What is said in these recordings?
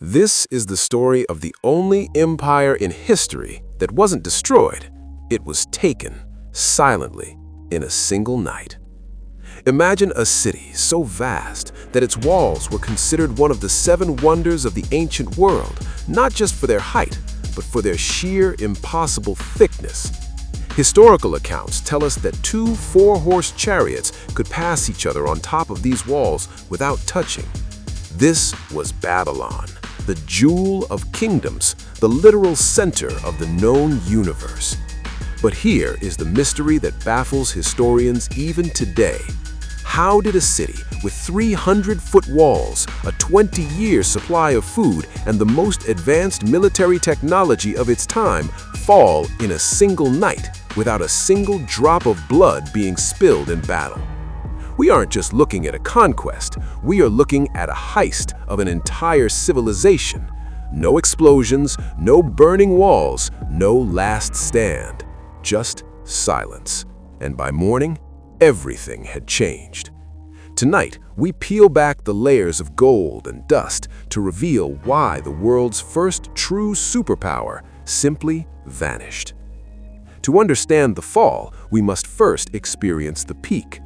This is the story of the only empire in history that wasn't destroyed. It was taken, silently, in a single night. Imagine a city so vast that its walls were considered one of the 7 wonders of the ancient world, not just for their height, but for their sheer, impossible thickness. Historical accounts tell us that 2 4-horse chariots could pass each other on top of these walls without touching. This was Babylon, the jewel of kingdoms, the literal center of the known universe. But here is the mystery that baffles historians even today. How did a city with 300-foot walls, a 20-year supply of food, and the most advanced military technology of its time fall in a single night without a single drop of blood being spilled in battle? We aren't just looking at a conquest, we are looking at a heist of an entire civilization. No explosions, no burning walls, no last stand. Just silence. And by morning, everything had changed. Tonight, we peel back the layers of gold and dust to reveal why the world's first true superpower simply vanished. To understand the fall, we must first experience the peak.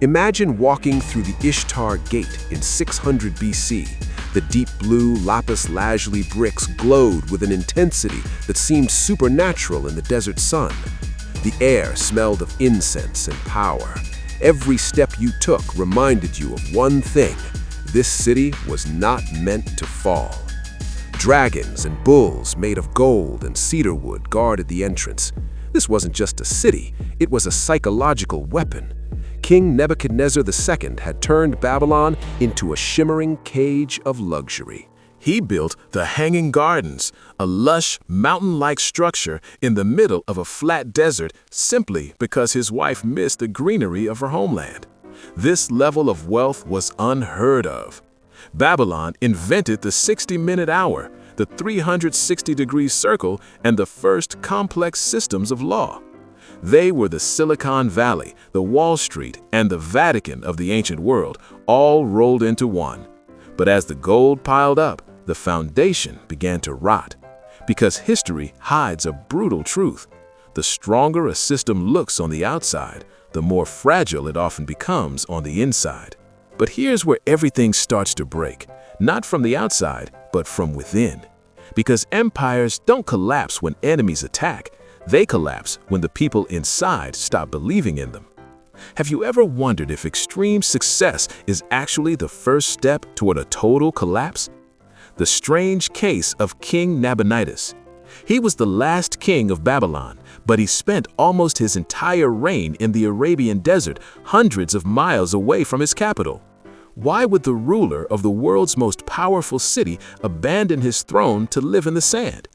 Imagine walking through the Ishtar Gate in 600 BC. The deep blue lapis lazuli bricks glowed with an intensity that seemed supernatural in the desert sun. The air smelled of incense and power. Every step you took reminded you of one thing: this city was not meant to fall. Dragons and bulls made of gold and cedar wood guarded the entrance. This wasn't just a city, it was a psychological weapon. King Nebuchadnezzar II had turned Babylon into a shimmering cage of luxury. He built the Hanging Gardens, a lush, mountain-like structure in the middle of a flat desert simply because his wife missed the greenery of her homeland. This level of wealth was unheard of. Babylon invented the 60-minute hour, the 360-degree circle, and the first complex systems of law. They were the Silicon Valley, the Wall Street, and the Vatican of the ancient world, all rolled into one. But as the gold piled up, the foundation began to rot. Because history hides a brutal truth. The stronger a system looks on the outside, the more fragile it often becomes on the inside. But here's where everything starts to break, not from the outside, but from within. Because empires don't collapse when enemies attack. They collapse when the people inside stop believing in them. Have you ever wondered if extreme success is actually the first step toward a total collapse? The strange case of King Nabonidus. He was the last king of Babylon, but he spent almost his entire reign in the Arabian desert, hundreds of miles away from his capital. Why would the ruler of the world's most powerful city abandon his throne to live in the sand?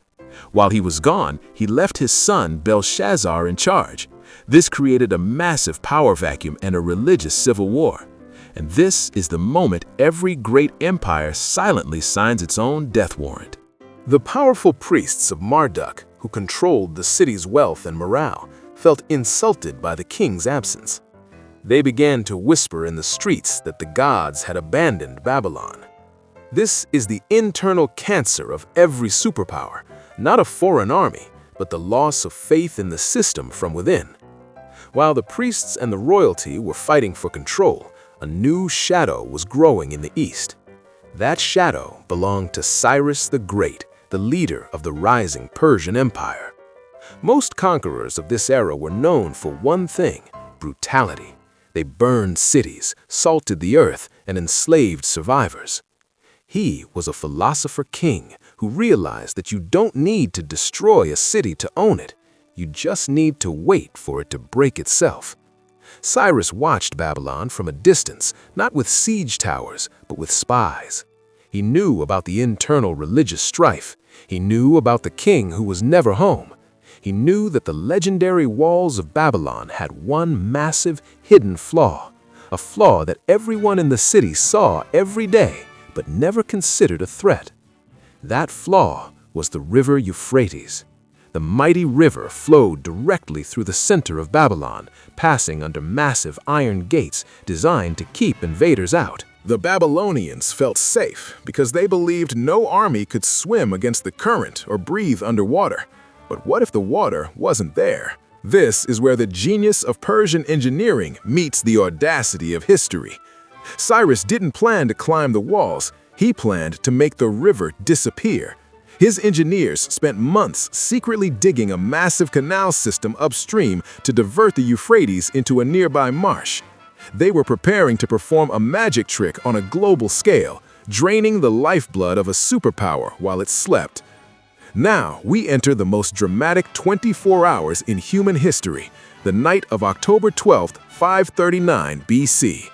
While he was gone, he left his son Belshazzar in charge. This created a massive power vacuum and a religious civil war. And this is the moment every great empire silently signs its own death warrant. The powerful priests of Marduk, who controlled the city's wealth and morale, felt insulted by the king's absence. They began to whisper in the streets that the gods had abandoned Babylon. This is the internal cancer of every superpower. Not a foreign army, but the loss of faith in the system from within. While the priests and the royalty were fighting for control, a new shadow was growing in the east. That shadow belonged to Cyrus the Great, the leader of the rising Persian Empire. Most conquerors of this era were known for one thing: brutality. They burned cities, salted the earth, and enslaved survivors. He was a philosopher king who realized that you don't need to destroy a city to own it. You just need to wait for it to break itself. Cyrus watched Babylon from a distance, not with siege towers, but with spies. He knew about the internal religious strife. He knew about the king who was never home. He knew that the legendary walls of Babylon had one massive, hidden flaw, a flaw that everyone in the city saw every day, but never considered a threat. That flaw was the river Euphrates. The mighty river flowed directly through the center of Babylon, passing under massive iron gates designed to keep invaders out. The Babylonians felt safe because they believed no army could swim against the current or breathe underwater. But what if the water wasn't there? This is where the genius of Persian engineering meets the audacity of history. Cyrus didn't plan to climb the walls, he planned to make the river disappear. His engineers spent months secretly digging a massive canal system upstream to divert the Euphrates into a nearby marsh. They were preparing to perform a magic trick on a global scale, draining the lifeblood of a superpower while it slept. Now, we enter the most dramatic 24 hours in human history, the night of October 12th, 539 BC.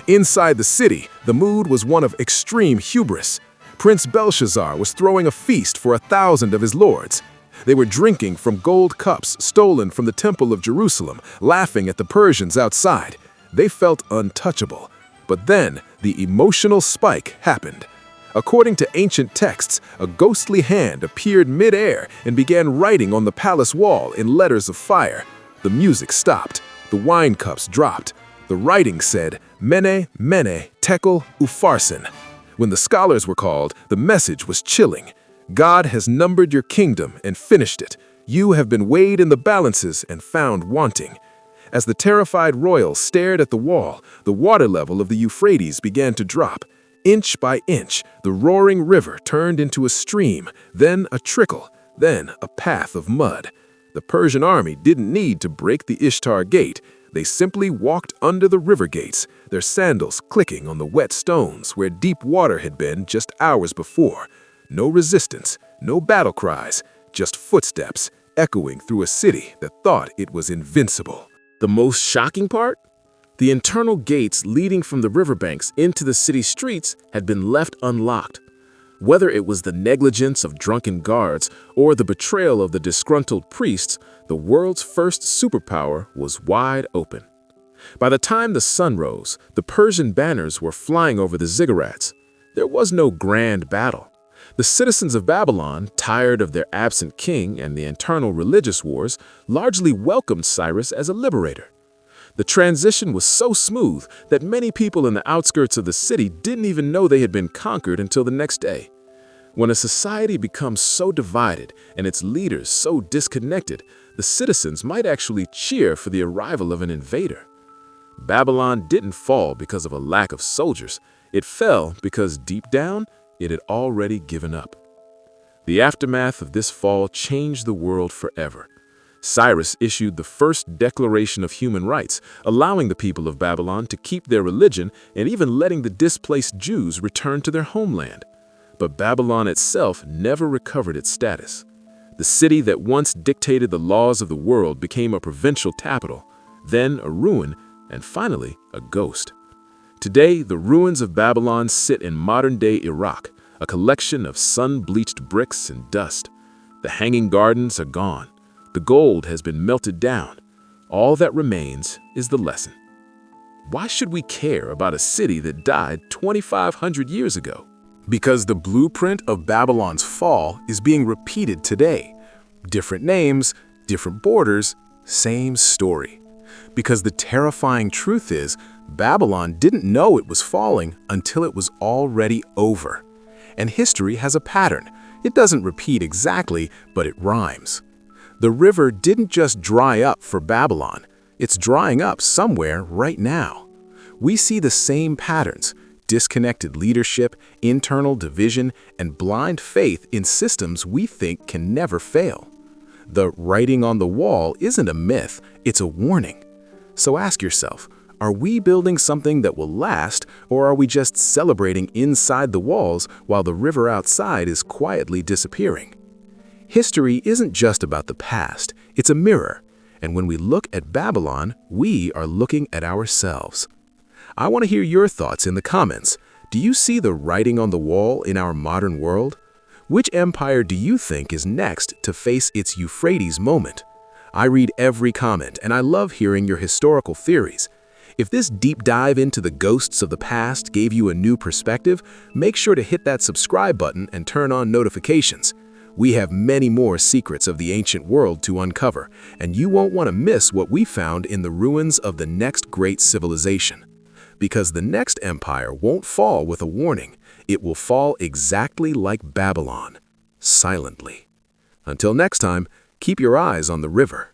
Inside the city, the mood was one of extreme hubris. Prince Belshazzar was throwing a feast for 1,000 of his lords. They were drinking from gold cups stolen from the Temple of Jerusalem, laughing at the Persians outside. They felt untouchable. But then, the emotional spike happened. According to ancient texts, a ghostly hand appeared mid-air and began writing on the palace wall in letters of fire. The music stopped. The wine cups dropped. The writing said, "Mene, mene, tekel, upharsin." When the scholars were called, the message was chilling. God has numbered your kingdom and finished it. You have been weighed in the balances and found wanting. As the terrified royals stared at the wall, the water level of the Euphrates began to drop. Inch by inch, the roaring river turned into a stream, then a trickle, then a path of mud. The Persian army didn't need to break the Ishtar Gate. They simply walked under the river gates, their sandals clicking on the wet stones where deep water had been just hours before. No resistance, no battle cries, just footsteps echoing through a city that thought it was invincible. The most shocking part? The internal gates leading from the riverbanks into the city streets had been left unlocked. Whether it was the negligence of drunken guards or the betrayal of the disgruntled priests, the world's first superpower was wide open. By the time the sun rose, the Persian banners were flying over the ziggurats. There was no grand battle. The citizens of Babylon, tired of their absent king and the internal religious wars, largely welcomed Cyrus as a liberator. The transition was so smooth that many people in the outskirts of the city didn't even know they had been conquered until the next day. When a society becomes so divided and its leaders so disconnected, the citizens might actually cheer for the arrival of an invader. Babylon didn't fall because of a lack of soldiers. It fell because deep down, it had already given up. The aftermath of this fall changed the world forever. Cyrus issued the first declaration of human rights, allowing the people of Babylon to keep their religion and even letting the displaced Jews return to their homeland. But Babylon itself never recovered its status. The city that once dictated the laws of the world became a provincial capital, then a ruin, and finally a ghost. Today, the ruins of Babylon sit in modern-day Iraq, a collection of sun-bleached bricks and dust. The hanging gardens are gone. The gold has been melted down. All that remains is the lesson. Why should we care about a city that died 2,500 years ago? Because the blueprint of Babylon's fall is being repeated today. Different names, different borders, same story. Because the terrifying truth is, Babylon didn't know it was falling until it was already over. And history has a pattern. It doesn't repeat exactly, but it rhymes. The river didn't just dry up for Babylon. It's drying up somewhere right now. We see the same patterns: disconnected leadership, internal division, and blind faith in systems we think can never fail. The writing on the wall isn't a myth, it's a warning. So ask yourself, are we building something that will last, or are we just celebrating inside the walls while the river outside is quietly disappearing? History isn't just about the past, it's a mirror. And when we look at Babylon, we are looking at ourselves. I want to hear your thoughts in the comments. Do you see the writing on the wall in our modern world? Which empire do you think is next to face its Euphrates moment? I read every comment, and I love hearing your historical theories. If this deep dive into the ghosts of the past gave you a new perspective, make sure to hit that subscribe button and turn on notifications. We have many more secrets of the ancient world to uncover, and you won't want to miss what we found in the ruins of the next great civilization. because the next empire won't fall with a warning. It will fall exactly like Babylon, silently. Until next time, keep your eyes on the river.